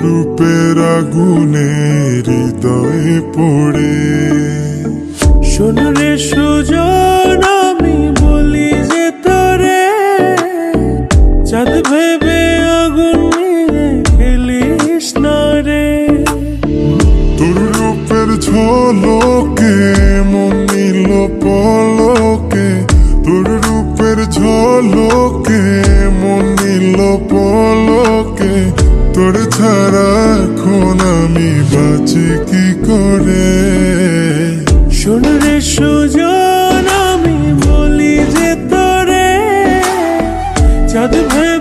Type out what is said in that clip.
রূপের আগুনে হৃদয়ে পড়ে। শোন রে সুজন, আমি বলি যে তোরে, চাঁদ ভেবে আগুন নিয়ে খেলিস না রে। তোর রূপের ঝলকে মন নিল পলকে, তোর রূপের ঝলকে মন নিল পলকে। তোর ছাড়া এখন আমি বাঁচি কি করে। শোন রে সুজন, আমি বলি যে তোরে, চাঁদ ভেবে